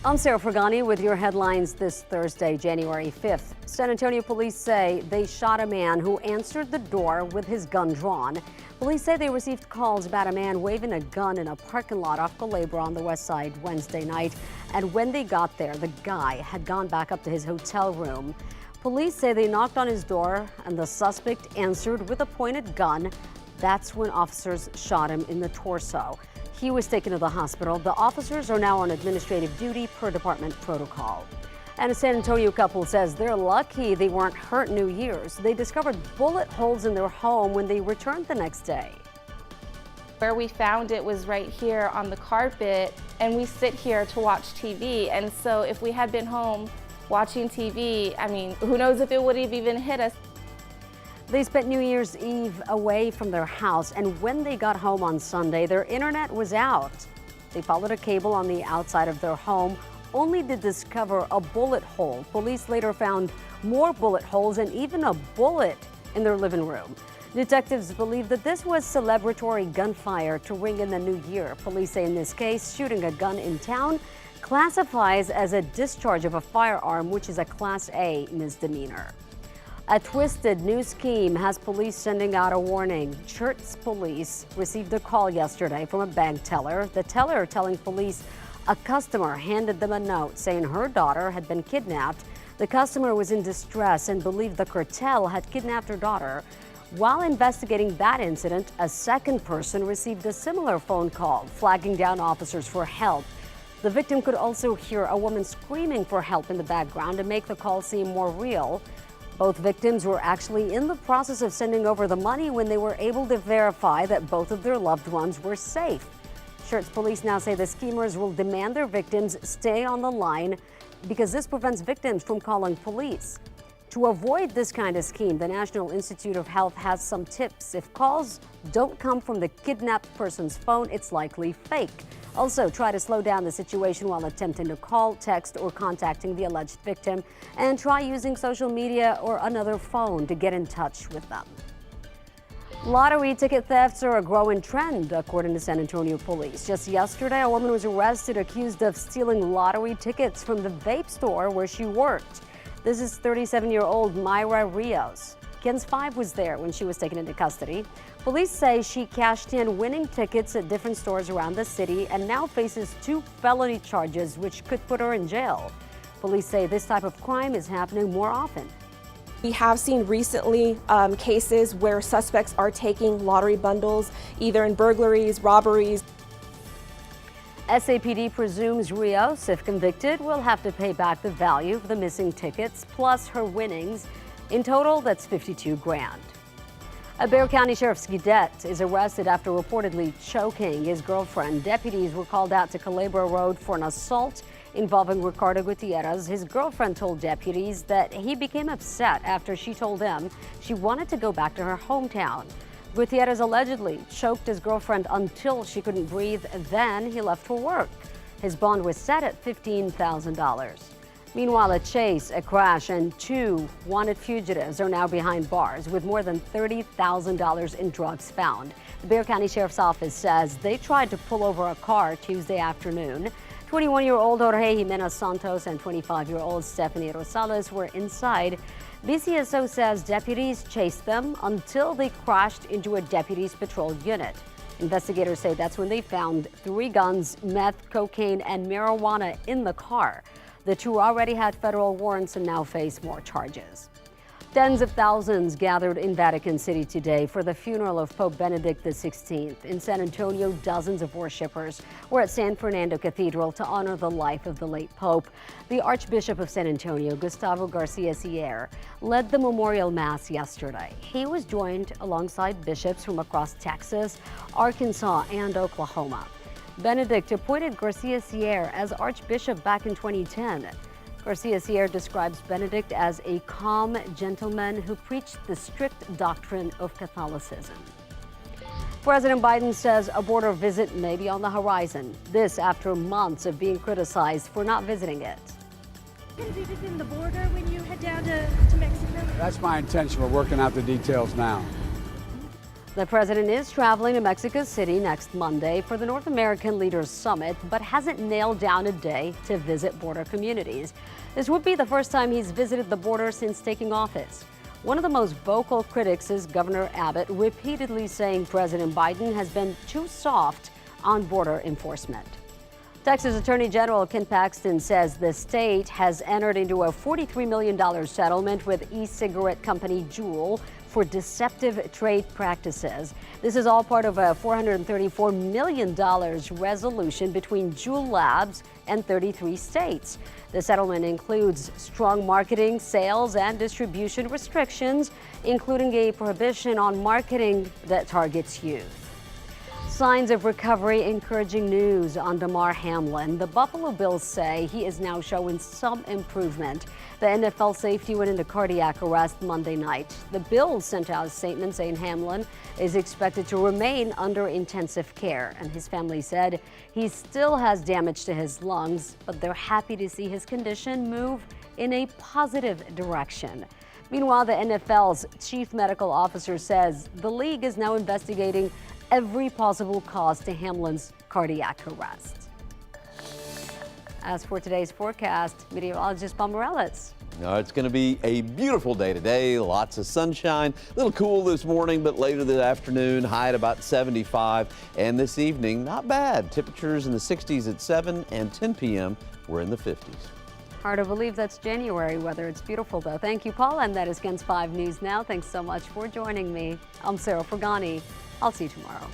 I'm Sarah Fragani with your headlines this Thursday, January 5th. San Antonio police say they shot a man who answered the door with his gun drawn. Police say they received calls about a man waving a gun in a parking lot off Culebra on the west side Wednesday night. And when they got there, the guy had gone back up to his hotel room. Police say they knocked on his door and the suspect answered with a pointed gun. That's when officers shot him in the torso. He was taken to the hospital. The officers are now on administrative duty per department protocol. And a San Antonio couple says they're lucky they weren't hurt New Year's. They discovered bullet holes in their home when they returned the next day. Where we found it was right here on the carpet, and we sit here to watch TV. And so if we had been home watching TV, I mean, who knows if it would have even hit us. They spent New Year's Eve away from their house, and when they got home on Sunday, their internet was out. They followed a cable on the outside of their home, only to discover a bullet hole. Police later found more bullet holes and even a bullet in their living room. Detectives believe that this was celebratory gunfire to ring in the new year. Police say in this case, shooting a gun in town classifies as a discharge of a firearm, which is a Class A misdemeanor. A twisted new scheme has police sending out a warning. Chert's police received a call yesterday from a bank teller. The teller telling police a customer handed them a note saying her daughter had been kidnapped. The customer was in distress and believed the cartel had kidnapped her daughter. While investigating that incident, a second person received a similar phone call, flagging down officers for help. The victim could also hear a woman screaming for help in the background to make the call seem more real. Both victims were actually in the process of sending over the money when they were able to verify that both of their loved ones were safe. Chert's police now say the schemers will demand their victims stay on the line because this prevents victims from calling police. To avoid this kind of scheme, the National Institute of Health has some tips. If calls don't come from the kidnapped person's phone, it's likely fake. Also, try to slow down the situation while attempting to call, text, or contacting the alleged victim, and try using social media or another phone to get in touch with them. Lottery ticket thefts are a growing trend, according to San Antonio police. Just yesterday, a woman was arrested accused of stealing lottery tickets from the vape store where she worked. This is 37-year-old Myra Rios. Ken's 5 was there when she was taken into custody. Police say she cashed in winning tickets at different stores around the city and now faces 2 felony charges, which could put her in jail. Police say this type of crime is happening more often. We have seen recently cases where suspects are taking lottery bundles, either in burglaries, robberies. SAPD presumes Rios, if convicted, will have to pay back the value of the missing tickets plus her winnings. In total, that's $52,000. A Bexar County Sheriff's cadet is arrested after reportedly choking his girlfriend. Deputies were called out to Culebra Road for an assault involving Ricardo Gutierrez. His girlfriend told deputies that he became upset after she told him she wanted to go back to her hometown. Gutierrez allegedly choked his girlfriend until she couldn't breathe. Then he left for work. His bond was set at $15,000. Meanwhile, a chase, a crash, and 2 wanted fugitives are now behind bars with more than $30,000 in drugs found. The Bexar County Sheriff's Office says they tried to pull over a car Tuesday afternoon. 21-year-old Jorge Jimenez Santos and 25-year-old Stephanie Rosales were inside. BCSO says deputies chased them until they crashed into a deputy's patrol unit. Investigators say that's when they found 3 guns, meth, cocaine, and marijuana in the car. The 2 already had federal warrants and now face more charges. Tens of thousands gathered in Vatican City today for the funeral of Pope Benedict XVI. In San Antonio, dozens of worshipers were at San Fernando Cathedral to honor the life of the late Pope. The Archbishop of San Antonio, Gustavo Garcia Sierra, led the memorial mass yesterday. He was joined alongside bishops from across Texas, Arkansas, and Oklahoma. Benedict appointed Garcia Sierra as Archbishop back in 2010. Garcia Sierra describes Benedict as a calm gentleman who preached the strict doctrine of Catholicism. President Biden says a border visit may be on the horizon. This after months of being criticized for not visiting it. Going to be within the border when you head down to Mexico? That's my intention. We're working out the details now. The president is traveling to Mexico City next Monday for the North American Leaders Summit, but hasn't nailed down a day to visit border communities. This would be the first time he's visited the border since taking office. One of the most vocal critics is Governor Abbott, repeatedly saying President Biden has been too soft on border enforcement. Texas Attorney General Ken Paxton says the state has entered into a $43 million settlement with e-cigarette company Juul for deceptive trade practices. This is all part of a $434 million resolution between Juul Labs and 33 states. The settlement includes strong marketing, sales, and distribution restrictions, including a prohibition on marketing that targets youth. Signs of recovery, encouraging news on Damar Hamlin. The Buffalo Bills say he is now showing some improvement. The NFL safety went into cardiac arrest Monday night. The Bills sent out a statement saying Hamlin is expected to remain under intensive care, and his family said he still has damage to his lungs, but they're happy to see his condition move in a positive direction. Meanwhile, the NFL's chief medical officer says the league is now investigating every possible cause to Hamlin's cardiac arrest. As for today's forecast, meteorologist Paul Morales. It's going to be a beautiful day today. Lots of sunshine. A little cool this morning, but later this afternoon, high at about 75. And this evening, not bad. Temperatures in the 60s at 7 and 10 p.m. We're in the 50s. Hard to believe that's January weather. It's beautiful, though. Thank you, Paul. And that is KENS 5 News Now. Thanks so much for joining me. I'm Sarah Pagani. I'll see you tomorrow.